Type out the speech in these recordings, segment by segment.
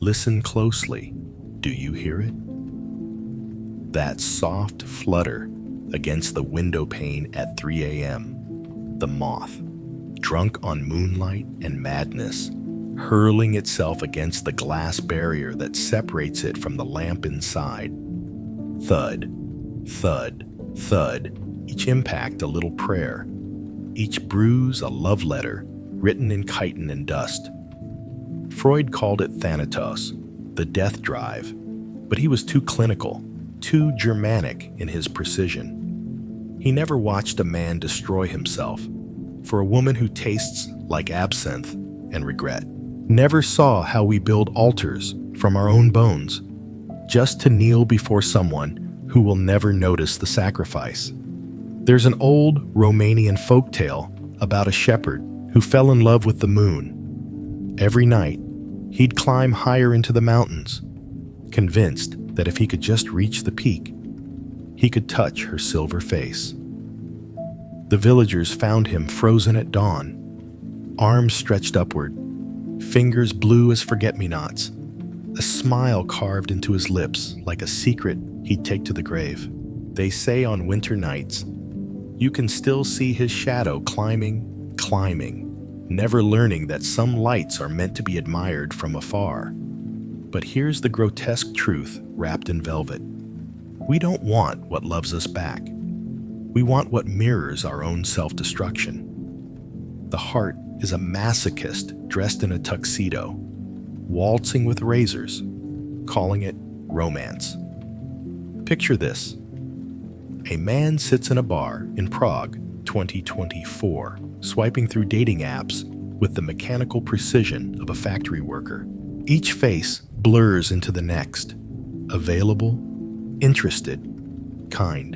Listen closely. Do you hear it? That soft flutter against the window pane at 3 a.m. The moth, drunk on moonlight and madness, hurling itself against the glass barrier that separates it from the lamp inside. Thud, thud, thud, each impact a little prayer, each bruise a love letter written in chitin and dust. Freud called it Thanatos, the death drive, but he was too clinical, too Germanic in his precision. He never watched a man destroy himself for a woman who tastes like absinthe and regret. Never saw how we build altars from our own bones, just to kneel before someone who will never notice the sacrifice. There's an old Romanian folktale about a shepherd who fell in love with the moon. Every night, he'd climb higher into the mountains, convinced that if he could just reach the peak, he could touch her silver face. The villagers found him frozen at dawn, arms stretched upward, fingers blue as forget-me-nots, a smile carved into his lips like a secret he'd take to the grave. They say on winter nights, you can still see his shadow climbing, never learning that some lights are meant to be admired from afar. But here's the grotesque truth wrapped in velvet. We don't want what loves us back. We want what mirrors our own self-destruction. The heart is a masochist dressed in a tuxedo, waltzing with razors, calling it romance. Picture this. A man sits in a bar in Prague, 2024, swiping through dating apps with the mechanical precision of a factory worker. Each face blurs into the next. Available, interested, kind.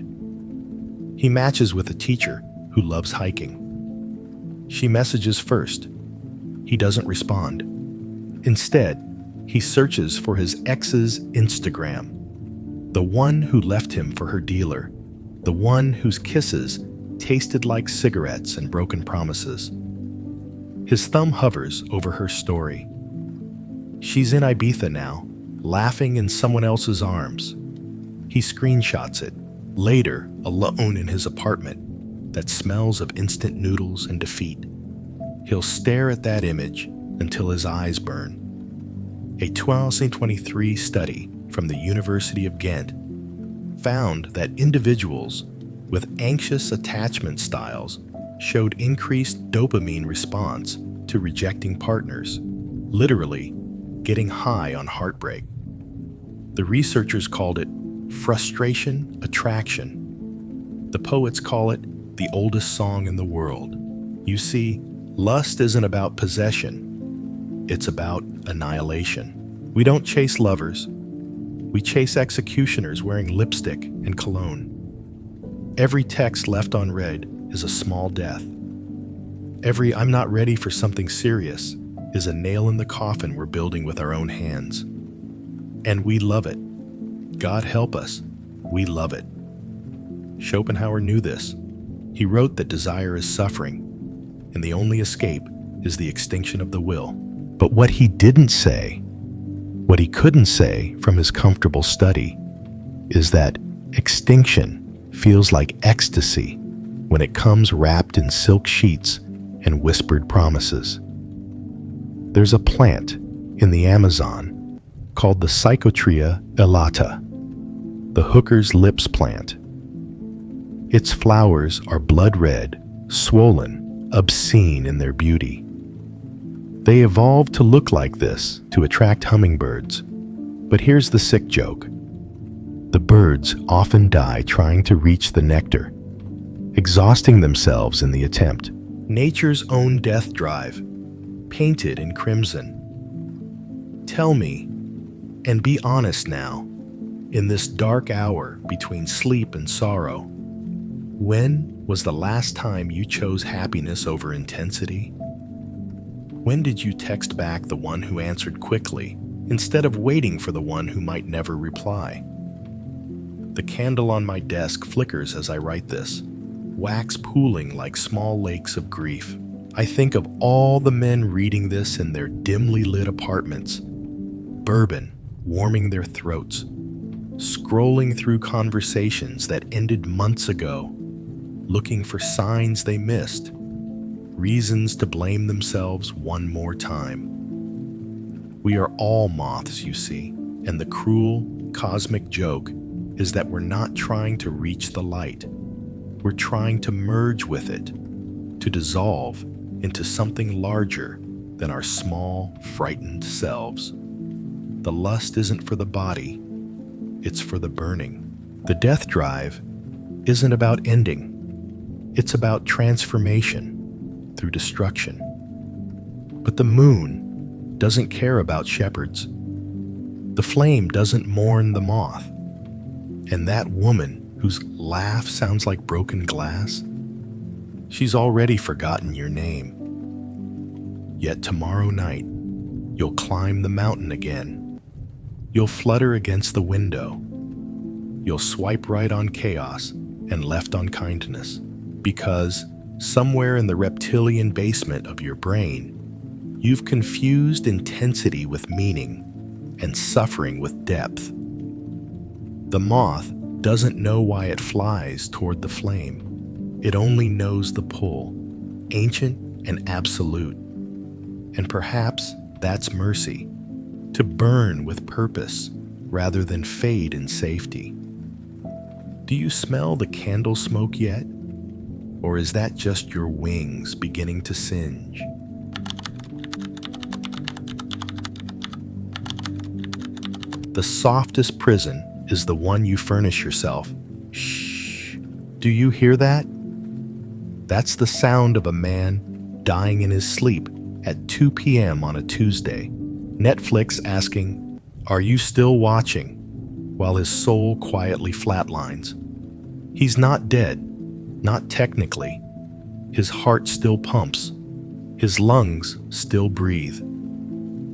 He matches with a teacher who loves hiking. She messages first. He doesn't respond. Instead, he searches for his ex's Instagram. The one who left him for her dealer. The one whose kisses tasted like cigarettes and broken promises. His thumb hovers over her story. She's in Ibiza now, laughing in someone else's arms. He screenshots it, later alone in his apartment that smells of instant noodles and defeat. He'll stare at that image until his eyes burn. A 2023 study from the University of Ghent found that individuals with anxious attachment styles showed increased dopamine response to rejecting partners, literally getting high on heartbreak. The researchers called it frustration attraction. The poets call it the oldest song in the world. You see, lust isn't about possession. It's about annihilation. We don't chase lovers. We chase executioners wearing lipstick and cologne. Every text left unread is a small death. Every "I'm not ready for something serious" is a nail in the coffin we're building with our own hands. And we love it. God help us, we love it. Schopenhauer knew this. He wrote that desire is suffering, and the only escape is the extinction of the will. But what he didn't say, what he couldn't say from his comfortable study, is that extinction feels like ecstasy when it comes wrapped in silk sheets and whispered promises. There's a plant in the Amazon called the Psychotria elata, the hooker's lips plant. Its flowers are blood red, swollen, obscene in their beauty. They evolved to look like this to attract hummingbirds. But here's the sick joke. The birds often die trying to reach the nectar, exhausting themselves in the attempt. Nature's own death drive, painted in crimson. Tell me, and be honest now, in this dark hour between sleep and sorrow, when was the last time you chose happiness over intensity? When did you text back the one who answered quickly instead of waiting for the one who might never reply? The candle on my desk flickers as I write this, wax pooling like small lakes of grief. I think of all the men reading this in their dimly lit apartments, bourbon warming their throats, scrolling through conversations that ended months ago, looking for signs they missed, reasons to blame themselves one more time. We are all moths, you see, and the cruel, cosmic joke is that we're not trying to reach the light. We're trying to merge with it, to dissolve into something larger than our small, frightened selves. The lust isn't for the body, it's for the burning. The death drive isn't about ending, it's about transformation through destruction. But the moon doesn't care about shepherds. The flame doesn't mourn the moth. And that woman whose laugh sounds like broken glass, she's already forgotten your name. Yet tomorrow night, you'll climb the mountain again. You'll flutter against the window. You'll swipe right on chaos and left on kindness, because somewhere in the reptilian basement of your brain, you've confused intensity with meaning and suffering with depth. The moth doesn't know why it flies toward the flame. It only knows the pull, ancient and absolute. And perhaps that's mercy, to burn with purpose rather than fade in safety. Do you smell the candle smoke yet? Or is that just your wings beginning to singe? The softest prison is the one you furnish yourself. Shh. Do you hear that? That's the sound of a man dying in his sleep at 2 p.m. on a Tuesday. Netflix asking, "Are you still watching?" while his soul quietly flatlines. He's not dead, not technically. His heart still pumps. His lungs still breathe.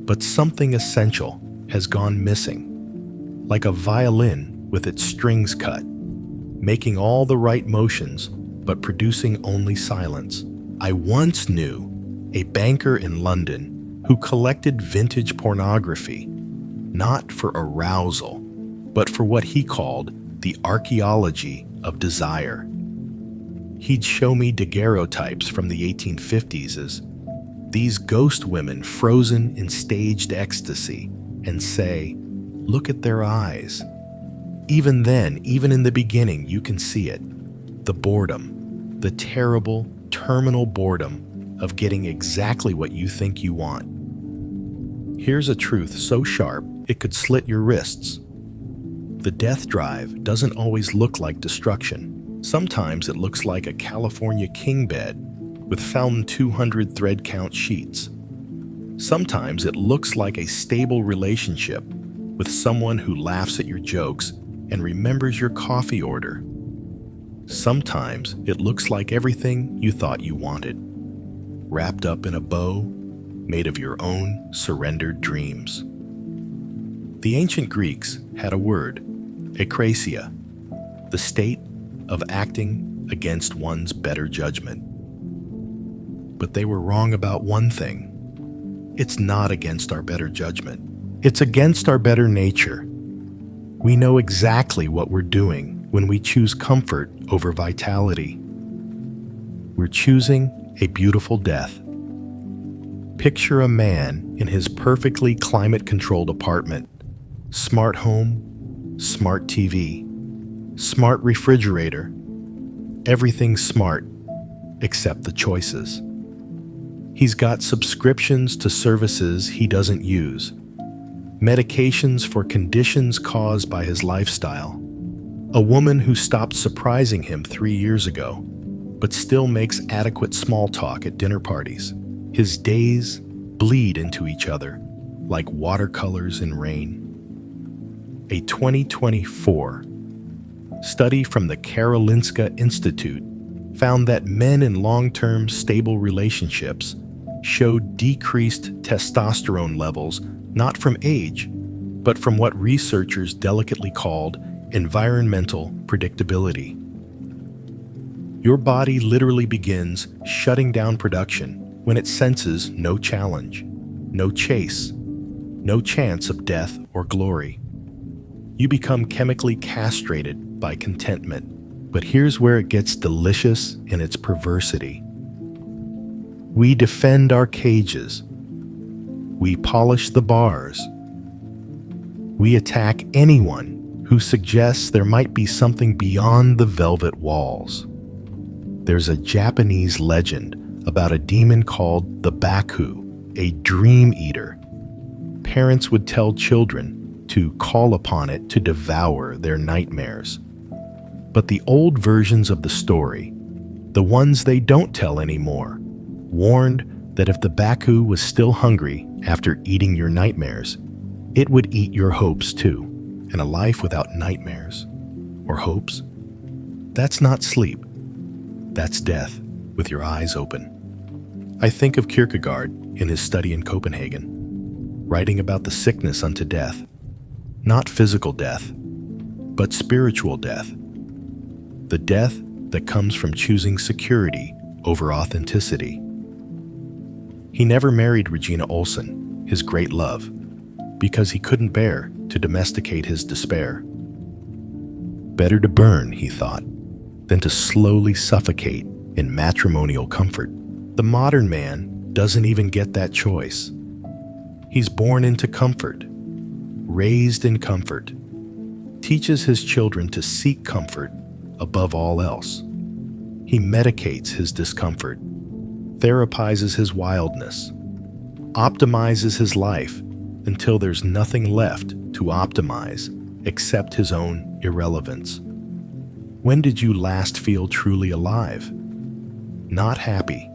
But something essential has gone missing. Like a violin with its strings cut, making all the right motions, but producing only silence. I once knew a banker in London who collected vintage pornography, not for arousal, but for what he called the archaeology of desire. He'd show me daguerreotypes from the 1850s as these ghost women frozen in staged ecstasy and say, "Look at their eyes." Even then, even in the beginning, you can see it. The boredom, the terrible, terminal boredom of getting exactly what you think you want. Here's a truth so sharp, it could slit your wrists. The death drive doesn't always look like destruction. Sometimes it looks like a California king bed with fountain 200 thread count sheets. Sometimes it looks like a stable relationship with someone who laughs at your jokes and remembers your coffee order. Sometimes it looks like everything you thought you wanted, wrapped up in a bow made of your own surrendered dreams. The ancient Greeks had a word, ekrasia, the state of acting against one's better judgment. But they were wrong about one thing. It's not against our better judgment. It's against our better nature. We know exactly what we're doing when we choose comfort over vitality. We're choosing a beautiful death. Picture a man in his perfectly climate-controlled apartment. Smart home, smart TV, smart refrigerator. Everything's smart, except the choices. He's got subscriptions to services he doesn't use, medications for conditions caused by his lifestyle, a woman who stopped surprising him 3 years ago, but still makes adequate small talk at dinner parties. His days bleed into each other like watercolors in rain. A 2024 study from the Karolinska Institute found that men in long-term stable relationships showed decreased testosterone levels not from age, but from what researchers delicately called environmental predictability. Your body literally begins shutting down production when it senses no challenge, no chase, no chance of death or glory. You become chemically castrated by contentment. But here's where it gets delicious in its perversity. We defend our cages. We polish the bars. We attack anyone who suggests there might be something beyond the velvet walls. There's a Japanese legend about a demon called the Baku, a dream eater. Parents would tell children to call upon it to devour their nightmares. But the old versions of the story, the ones they don't tell anymore, warned that if the Baku was still hungry after eating your nightmares, it would eat your hopes too. And a life without nightmares or hopes, that's not sleep. That's death with your eyes open. I think of Kierkegaard in his study in Copenhagen, writing about the sickness unto death, not physical death, but spiritual death. The death that comes from choosing security over authenticity. He never married Regina Olsen, his great love, because he couldn't bear to domesticate his despair. Better to burn, he thought, than to slowly suffocate in matrimonial comfort. The modern man doesn't even get that choice. He's born into comfort, raised in comfort, teaches his children to seek comfort above all else. He medicates his discomfort, therapizes his wildness, optimizes his life until there's nothing left to optimize except his own irrelevance. When did you last feel truly alive? Not happy.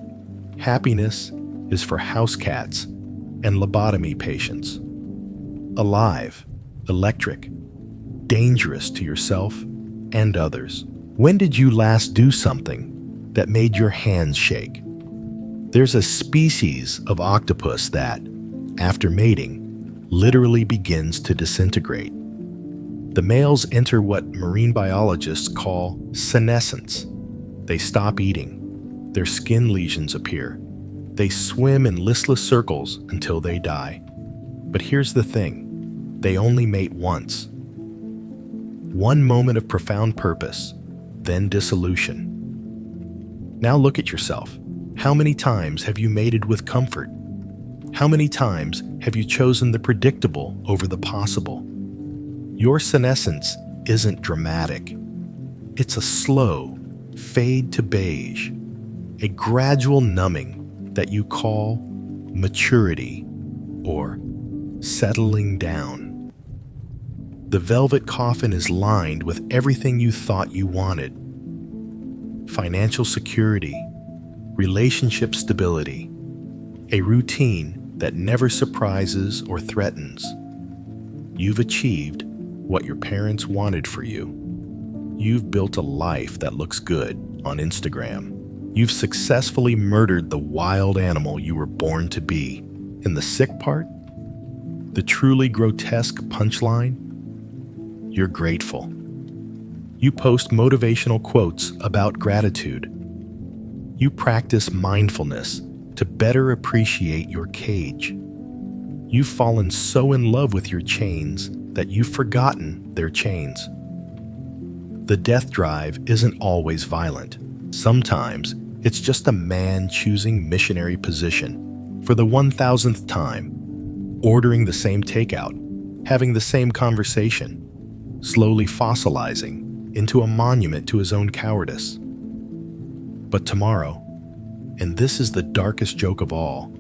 Happiness is for house cats and lobotomy patients. Alive, electric, dangerous to yourself and others. When did you last do something that made your hands shake? There's a species of octopus that, after mating, literally begins to disintegrate. The males enter what marine biologists call senescence. They stop eating. Their skin lesions appear. They swim in listless circles until they die. But here's the thing, they only mate once. One moment of profound purpose, then dissolution. Now look at yourself. How many times have you mated with comfort? How many times have you chosen the predictable over the possible? Your senescence isn't dramatic. It's a slow fade to beige, a gradual numbing that you call maturity or settling down. The velvet coffin is lined with everything you thought you wanted. Financial security, relationship stability, a routine that never surprises or threatens. You've achieved what your parents wanted for you. You've built a life that looks good on Instagram. You've successfully murdered the wild animal you were born to be. And the sick part? The truly grotesque punchline? You're grateful. You post motivational quotes about gratitude. You practice mindfulness to better appreciate your cage. You've fallen so in love with your chains that you've forgotten they're chains. The death drive isn't always violent. Sometimes it's just a man choosing missionary position for the 1,000th time, ordering the same takeout, having the same conversation, slowly fossilizing into a monument to his own cowardice. But tomorrow, and this is the darkest joke of all,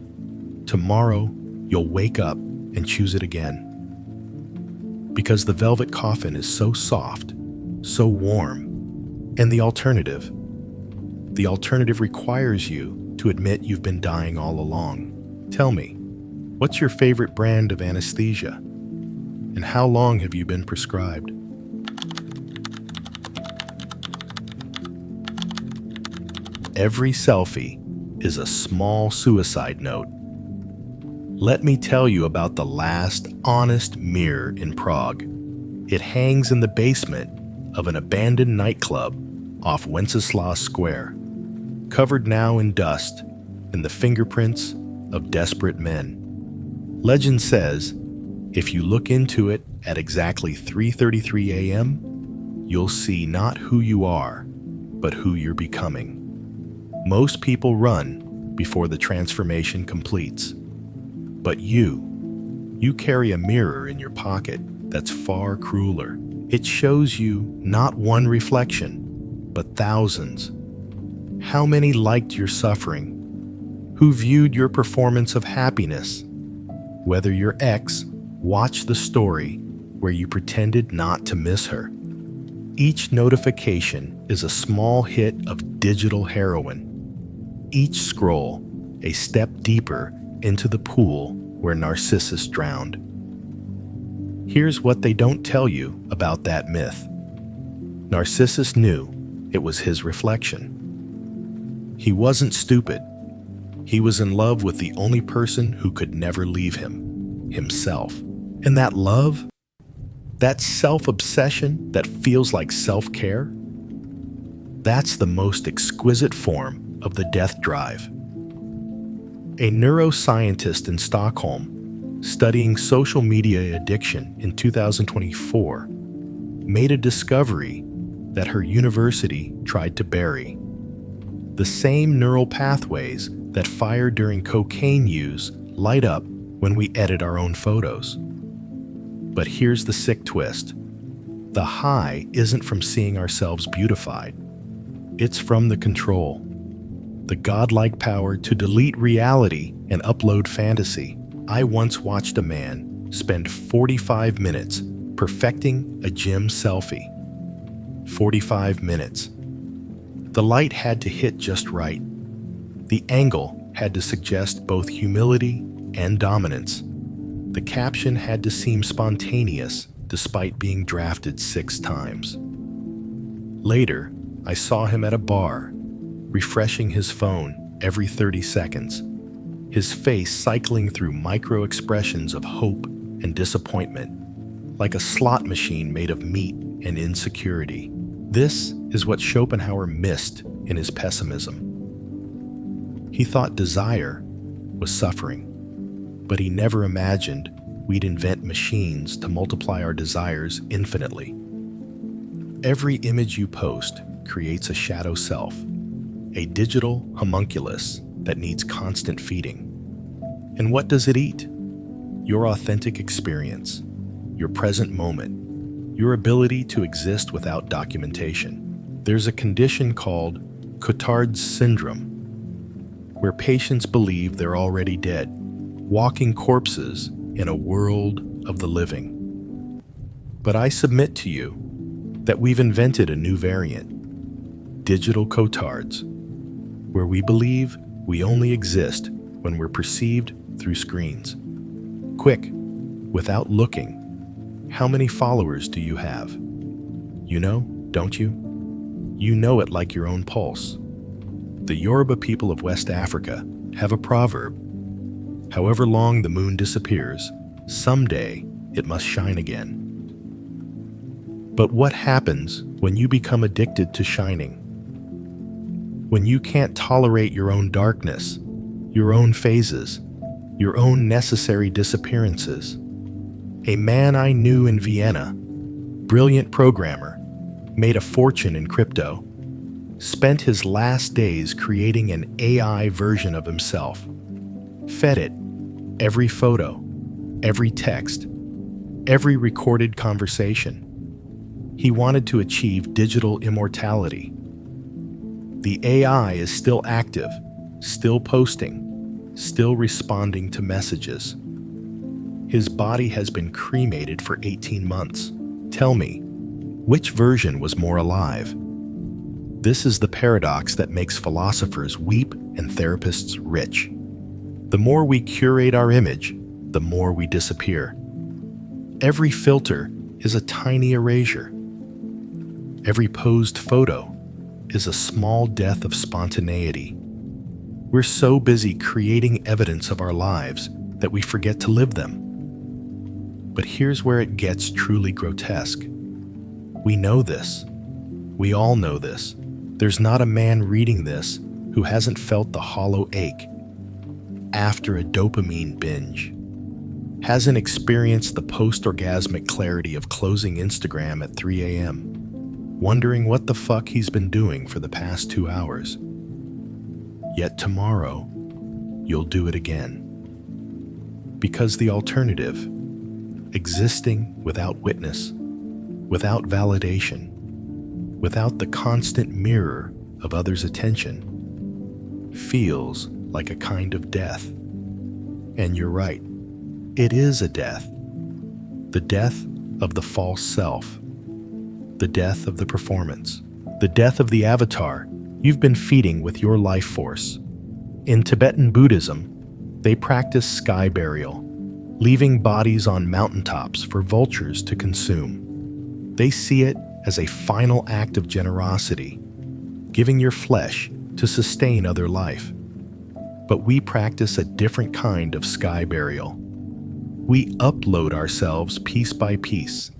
tomorrow you'll wake up and choose it again. Because the velvet coffin is so soft, so warm, and the alternative requires you to admit you've been dying all along. Tell me, what's your favorite brand of anesthesia? And how long have you been prescribed? Every selfie is a small suicide note. Let me tell you about the last honest mirror in Prague. It hangs in the basement of an abandoned nightclub off Wenceslas Square, covered now in dust and the fingerprints of desperate men. Legend says If you look into it at exactly 3:33 a.m., you'll see not who you are, but who you're becoming. Most people run before the transformation completes. But you carry a mirror in your pocket that's far crueler. It shows you not one reflection, but thousands. How many liked your suffering? Who viewed your performance of happiness? Whether your ex watched the story where you pretended not to miss her. Each notification is a small hit of digital heroin. Each scroll, a step deeper into the pool where Narcissus drowned. Here's what they don't tell you about that myth. Narcissus knew it was his reflection. He wasn't stupid. He was in love with the only person who could never leave him, himself. And that love, that self-obsession that feels like self-care, that's the most exquisite form of the death drive. A neuroscientist in Stockholm, studying social media addiction in 2024, made a discovery that her university tried to bury. The same neural pathways that fire during cocaine use light up when we edit our own photos. But here's the sick twist. The high isn't from seeing ourselves beautified. It's from the control. The godlike power to delete reality and upload fantasy. I once watched a man spend 45 minutes perfecting a gym selfie. 45 minutes. The light had to hit just right. The angle had to suggest both humility and dominance. The caption had to seem spontaneous despite being drafted 6 times. Later, I saw him at a bar, refreshing his phone every 30 seconds, his face cycling through micro-expressions of hope and disappointment, like a slot machine made of meat and insecurity. This is what Schopenhauer missed in his pessimism. He thought desire was suffering, but he never imagined we'd invent machines to multiply our desires infinitely. Every image you post creates a shadow self, a digital homunculus that needs constant feeding. And what does it eat? Your authentic experience, your present moment, your ability to exist without documentation. There's a condition called Cotard's syndrome, where patients believe they're already dead, walking corpses in a world of the living. But I submit to you that we've invented a new variant, digital Cotards, where we believe we only exist when we're perceived through screens. Quick, without looking, how many followers do you have? You know, don't you? You know it like your own pulse. The Yoruba people of West Africa have a proverb. However long the moon disappears, someday it must shine again. But what happens when you become addicted to shining? When you can't tolerate your own darkness, your own phases, your own necessary disappearances. A man I knew in Vienna, brilliant programmer, made a fortune in crypto, spent his last days creating an AI version of himself, fed it every photo, every text, every recorded conversation. He wanted to achieve digital immortality. The AI is still active, still posting, still responding to messages. His body has been cremated for 18 months. Tell me, which version was more alive? This is the paradox that makes philosophers weep and therapists rich. The more we curate our image, the more we disappear. Every filter is a tiny erasure. Every posed photo is a small death of spontaneity. We're so busy creating evidence of our lives that we forget to live them. But here's where it gets truly grotesque. We know this. We all know this. There's not a man reading this who hasn't felt the hollow ache after a dopamine binge. hasn't experienced the post-orgasmic clarity of closing Instagram at 3 a.m., wondering what the fuck he's been doing for the past 2 hours. Yet tomorrow, you'll do it again. Because the alternative, existing without witness, without validation, without the constant mirror of others' attention, feels like a kind of death. And you're right, it is a death. The death of the false self, the death of the performance, the death of the avatar you've been feeding with your life force. In Tibetan Buddhism, they practice sky burial, leaving bodies on mountaintops for vultures to consume. They see it as a final act of generosity, giving your flesh to sustain other life. But we practice a different kind of sky burial. We upload ourselves piece by piece,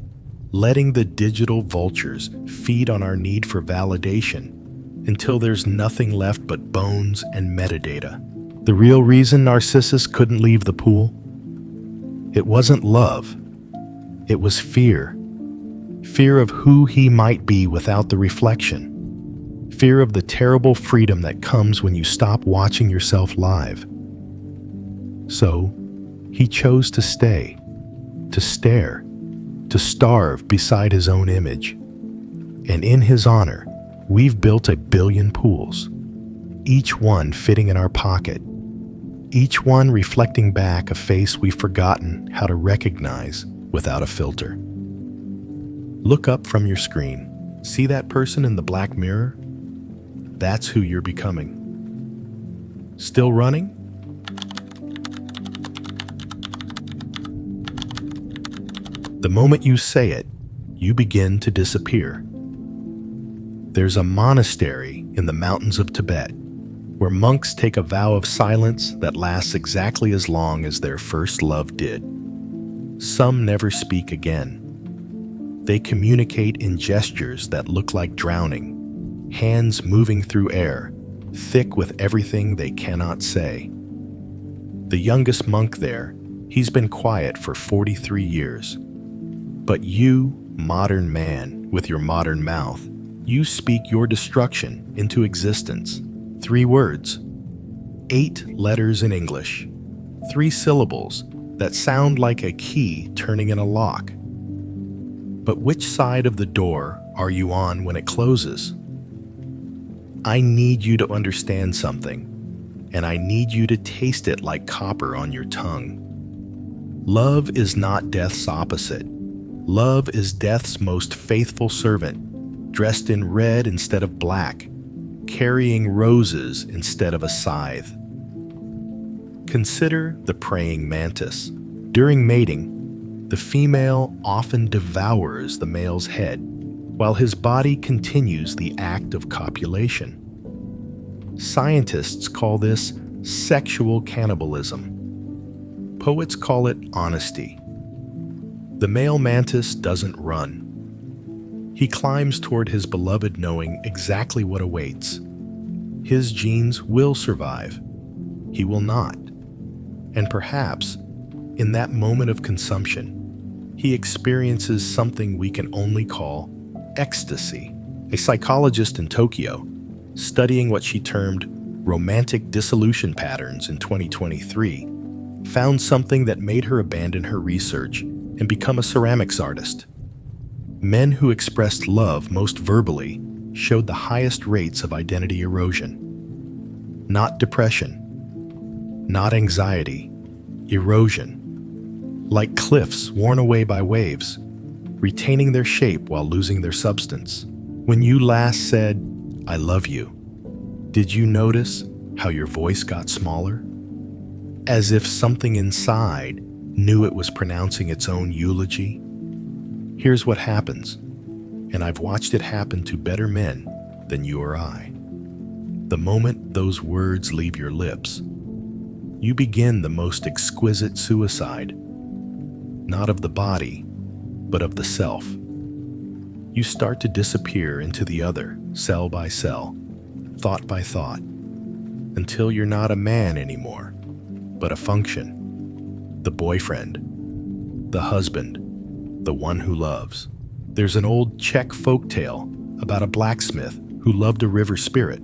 letting the digital vultures feed on our need for validation until there's nothing left but bones and metadata. The real reason Narcissus couldn't leave the pool? It wasn't love. It was fear. Fear of who he might be without the reflection. Fear of the terrible freedom that comes when you stop watching yourself live. So, he chose to stay, to stare, to starve beside his own image. And in his honor, we've built 1 billion pools, each one fitting in our pocket, each one reflecting back a face we've forgotten how to recognize without a filter. Look up from your screen. See that person in the black mirror? That's who you're becoming. Still running? The moment you say it, you begin to disappear. There's a monastery in the mountains of Tibet where monks take a vow of silence that lasts exactly as long as their first love did. Some never speak again. They communicate in gestures that look like drowning, hands moving through air, thick with everything they cannot say. The youngest monk there, he's been quiet for 43 years. But you, modern man, with your modern mouth, you speak your destruction into existence. 3 words, 8 letters in English, 3 syllables that sound like a key turning in a lock. But which side of the door are you on when it closes? I need you to understand something, and I need you to taste it like copper on your tongue. Love is not death's opposite. Love is death's most faithful servant, dressed in red instead of black, carrying roses instead of a scythe. Consider the praying mantis. During mating, the female often devours the male's head, while his body continues the act of copulation. Scientists call this sexual cannibalism. Poets call it honesty. The male mantis doesn't run. He climbs toward his beloved knowing exactly what awaits. His genes will survive. He will not. And perhaps, in that moment of consumption, he experiences something we can only call ecstasy. A psychologist in Tokyo, studying what she termed romantic dissolution patterns in 2023, found something that made her abandon her research and become a ceramics artist. Men who expressed love most verbally showed the highest rates of identity erosion. Not depression, not anxiety, erosion. Like cliffs worn away by waves, retaining their shape while losing their substance. When you last said, "I love you," did you notice how your voice got smaller? As if something inside knew it was pronouncing its own eulogy? Here's what happens, and I've watched it happen to better men than you or I. The moment those words leave your lips, you begin the most exquisite suicide, not of the body, but of the self. You start to disappear into the other, cell by cell, thought by thought, until you're not a man anymore, but a function. The boyfriend, the husband, the one who loves. There's an old Czech folk tale about a blacksmith who loved a river spirit.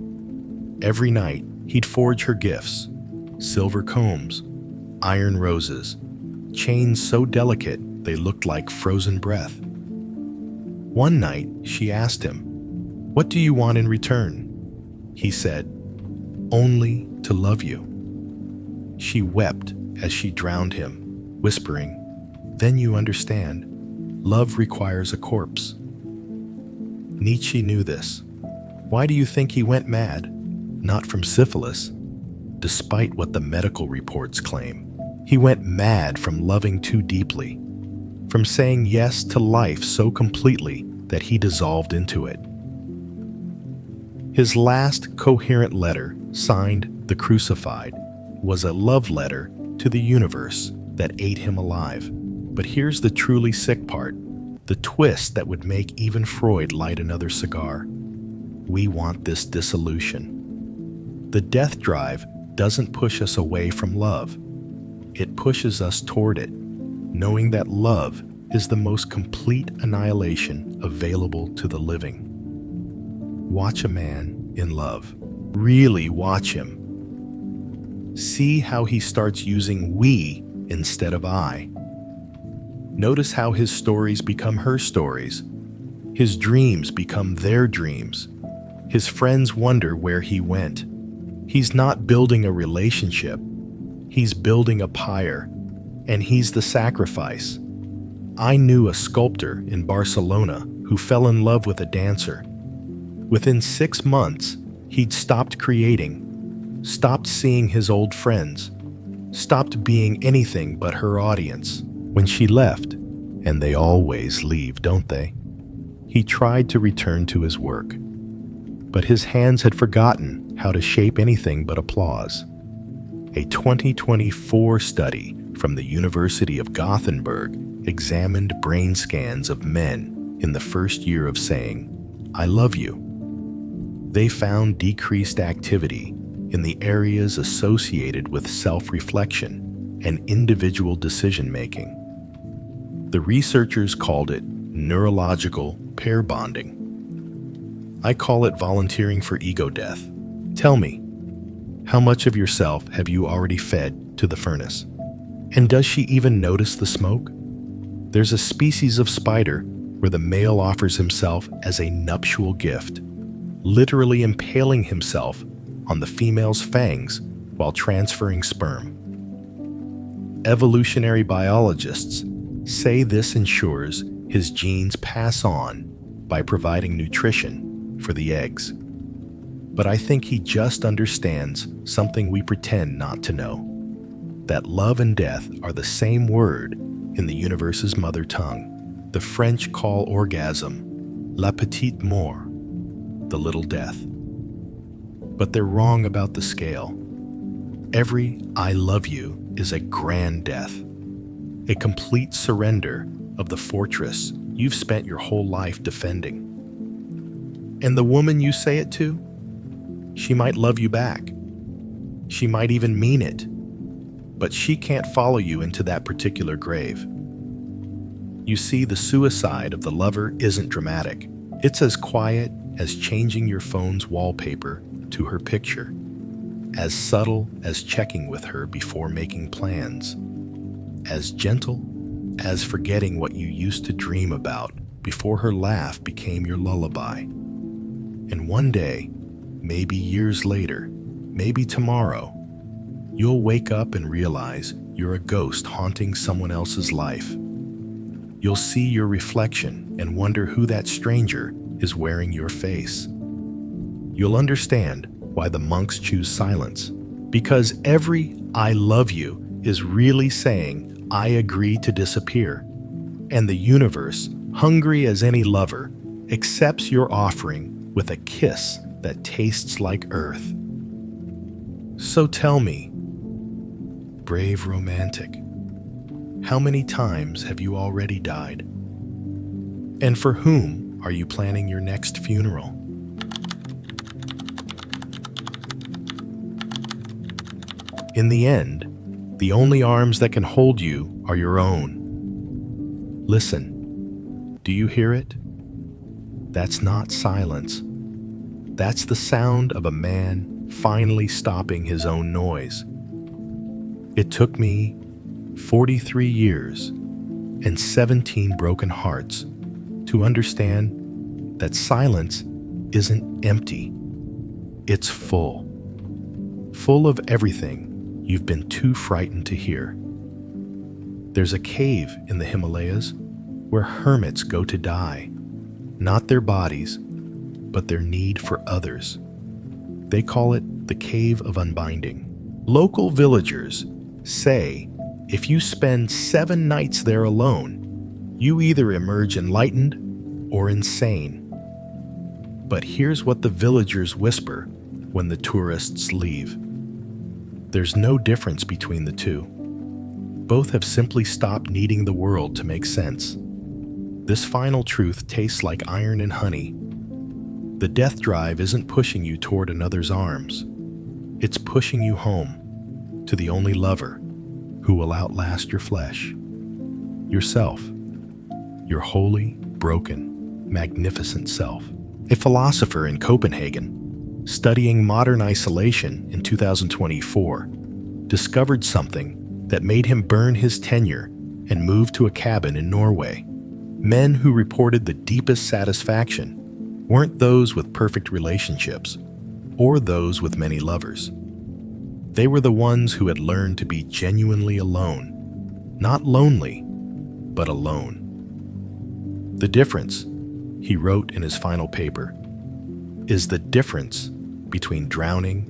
Every night, he'd forge her gifts: silver combs, iron roses, chains so delicate they looked like frozen breath. One night, she asked him, "What do you want in return?" He said, "Only to love you." She wept as she drowned him, whispering, "Then you understand. Love requires a corpse." Nietzsche knew this. Why do you think he went mad? Not from syphilis, despite what the medical reports claim. He went mad from loving too deeply, from saying yes to life so completely that he dissolved into it. His last coherent letter, signed "The Crucified," was a love letter to the universe that ate him alive. But here's the truly sick part, the twist that would make even Freud light another cigar. We want this dissolution. The death drive doesn't push us away from love. It pushes us toward it, knowing that love is the most complete annihilation available to the living. Watch a man in love. Really watch him. See how he starts using we instead of I. Notice how his stories become her stories. His dreams become their dreams. His friends wonder where he went. He's not building a relationship. He's building a pyre, and he's the sacrifice. I knew a sculptor in Barcelona who fell in love with a dancer. Within 6 months, he'd stopped creating, stopped seeing his old friends, stopped being anything but her audience. When she left, and they always leave, don't they? He tried to return to his work, but his hands had forgotten how to shape anything but applause. A 2024 study from the University of Gothenburg examined brain scans of men in the first year of saying, "I love you." They found decreased activity in the areas associated with self-reflection and individual decision-making. The researchers called it neurological pair bonding. I call it volunteering for ego death. Tell me, how much of yourself have you already fed to the furnace? And does she even notice the smoke? There's a species of spider where the male offers himself as a nuptial gift, literally impaling himself on the female's fangs while transferring sperm. Evolutionary biologists say this ensures his genes pass on by providing nutrition for the eggs. But I think he just understands something we pretend not to know, that love and death are the same word in the universe's mother tongue. The French call orgasm la petite mort, the little death. But they're wrong about the scale. Every "I love you" is a grand death, a complete surrender of the fortress you've spent your whole life defending. And the woman you say it to, she might love you back. She might even mean it, but she can't follow you into that particular grave. You see, the suicide of the lover isn't dramatic. It's as quiet as changing your phone's wallpaper to her picture, as subtle as checking with her before making plans, as gentle as forgetting what you used to dream about before her laugh became your lullaby. And one day, maybe years later, maybe tomorrow, you'll wake up and realize you're a ghost haunting someone else's life. You'll see your reflection and wonder who that stranger is wearing your face. You'll understand why the monks choose silence, because every "I love you" is really saying, "I agree to disappear." And the universe, hungry as any lover, accepts your offering with a kiss that tastes like earth. So tell me, brave romantic, how many times have you already died? And for whom are you planning your next funeral? In the end, the only arms that can hold you are your own. Listen. Do you hear it? That's not silence. That's the sound of a man finally stopping his own noise. It took me 43 years and 17 broken hearts to understand that silence isn't empty. It's full. Full of everything you've been too frightened to hear. There's a cave in the Himalayas where hermits go to die, not their bodies, but their need for others. They call it the Cave of Unbinding. Local villagers say if you spend 7 nights there alone, you either emerge enlightened or insane. But here's what the villagers whisper when the tourists leave. There's no difference between the two. Both have simply stopped needing the world to make sense. This final truth tastes like iron and honey. The death drive isn't pushing you toward another's arms. It's pushing you home, to the only lover who will outlast your flesh. Yourself. Your holy, broken, magnificent self. A philosopher in Copenhagen, studying modern isolation in 2024, discovered something that made him burn his tenure and move to a cabin in Norway. Men who reported the deepest satisfaction weren't those with perfect relationships or those with many lovers. They were the ones who had learned to be genuinely alone, not lonely, but alone. The difference, he wrote in his final paper, is the difference between drowning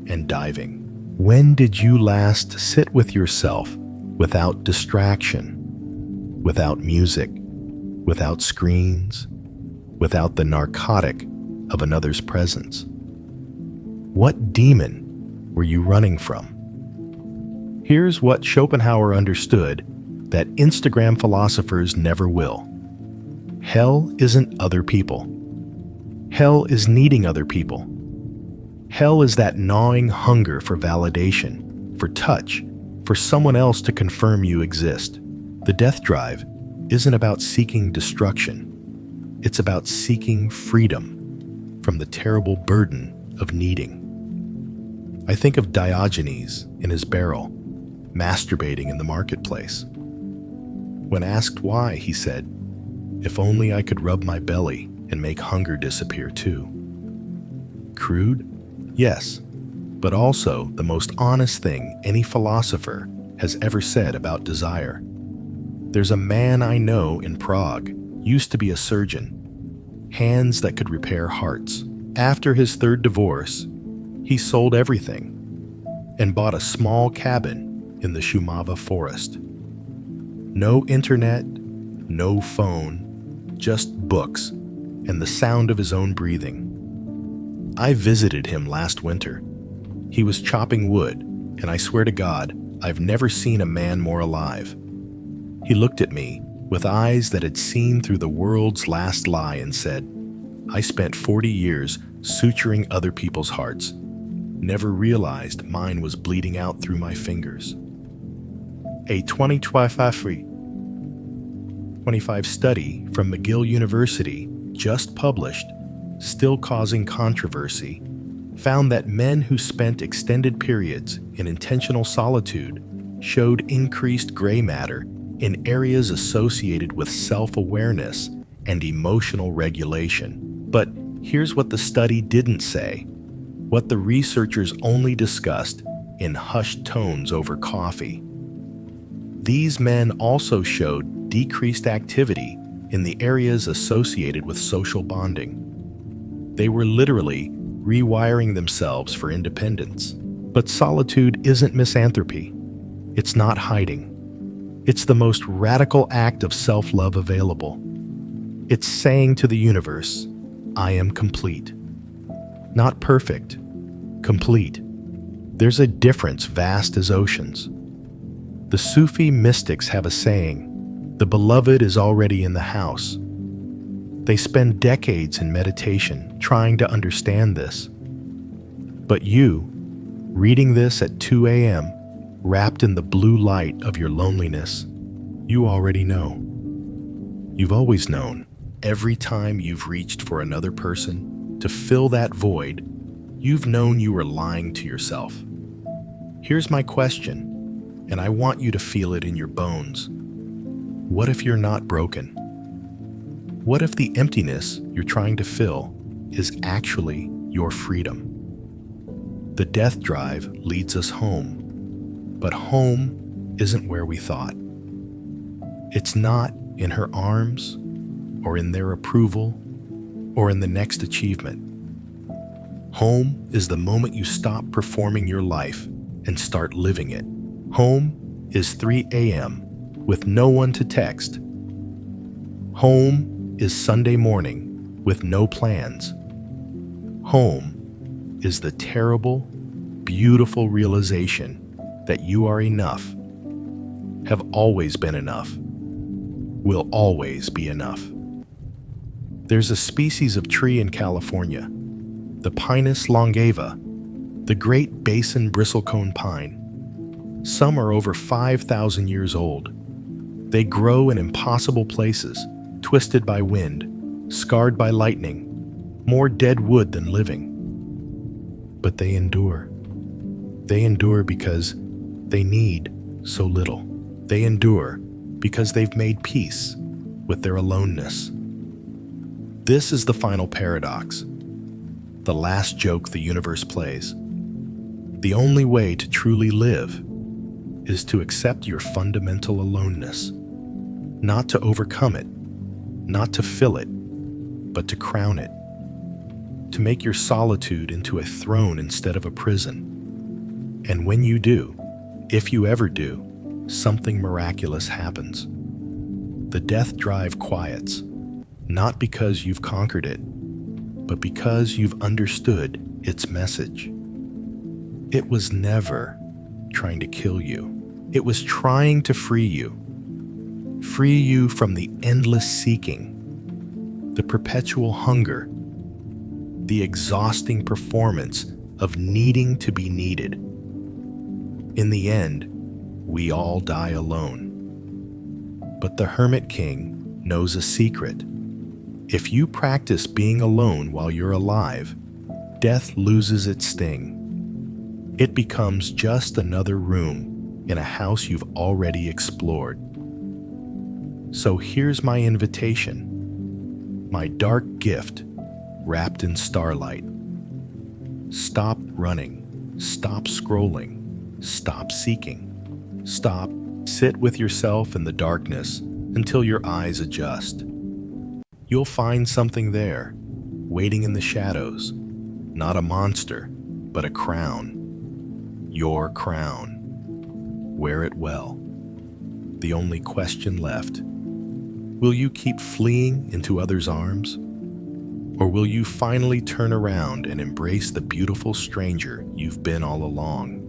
and diving. When did you last sit with yourself without distraction, without music, without screens, without the narcotic of another's presence? What demon were you running from? Here's what Schopenhauer understood that Instagram philosophers never will. Hell isn't other people. Hell is needing other people. Hell is that gnawing hunger for validation, for touch, for someone else to confirm you exist. The death drive isn't about seeking destruction. It's about seeking freedom from the terrible burden of needing. I think of Diogenes in his barrel, masturbating in the marketplace. When asked why, he said, "If only I could rub my belly and make hunger disappear too." Crude? Yes, but also the most honest thing any philosopher has ever said about desire. There's a man I know in Prague, used to be a surgeon, hands that could repair hearts. After his 3rd divorce, he sold everything and bought a small cabin in the Shumava forest. No internet, no phone, just books and the sound of his own breathing. I visited him last winter. He was chopping wood, and I swear to God, I've never seen a man more alive. He looked at me with eyes that had seen through the world's last lie and said, "I spent 40 years suturing other people's hearts. Never realized mine was bleeding out through my fingers." A 2025 study from McGill University, just published, still causing controversy, found that men who spent extended periods in intentional solitude showed increased gray matter in areas associated with self-awareness and emotional regulation. But here's what the study didn't say, what the researchers only discussed in hushed tones over coffee. These men also showed decreased activity in the areas associated with social bonding. They were literally rewiring themselves for independence. But solitude isn't misanthropy. It's not hiding. It's the most radical act of self-love available. It's saying to the universe, "I am complete." Not perfect, complete. There's a difference vast as oceans. The Sufi mystics have a saying, "The beloved is already in the house." They spend decades in meditation trying to understand this. But you, reading this at 2 a.m., wrapped in the blue light of your loneliness, you already know. You've always known, every time you've reached for another person to fill that void, you've known you were lying to yourself. Here's my question, and I want you to feel it in your bones. What if you're not broken? What if the emptiness you're trying to fill is actually your freedom? The death drive leads us home, but home isn't where we thought. It's not in her arms, or in their approval, or in the next achievement. Home is the moment you stop performing your life and start living it. Home is 3 a.m. with no one to text. Home is Sunday morning with no plans. Home is the terrible, beautiful realization that you are enough, have always been enough, will always be enough. There's a species of tree in California, the Pinus longeva, the Great Basin bristlecone pine. Some are over 5,000 years old. They grow in impossible places, twisted by wind, scarred by lightning, more dead wood than living. But they endure. They endure because they need so little. They endure because they've made peace with their aloneness. This is the final paradox, the last joke the universe plays. The only way to truly live is to accept your fundamental aloneness, not to overcome it, not to fill it, but to crown it, to make your solitude into a throne instead of a prison. And when you do, if you ever do, something miraculous happens. The death drive quiets, not because you've conquered it, but because you've understood its message. It was never trying to kill you. It was trying to free you. Free you from the endless seeking, the perpetual hunger, the exhausting performance of needing to be needed. In the end, we all die alone. But the Hermit King knows a secret. If you practice being alone while you're alive, death loses its sting. It becomes just another room in a house you've already explored. So here's my invitation, my dark gift wrapped in starlight. Stop running, stop scrolling, stop seeking. Stop, sit with yourself in the darkness until your eyes adjust. You'll find something there, waiting in the shadows, not a monster, but a crown. Your crown. Wear it well. The only question left, will you keep fleeing into others' arms? Or will you finally turn around and embrace the beautiful stranger you've been all along?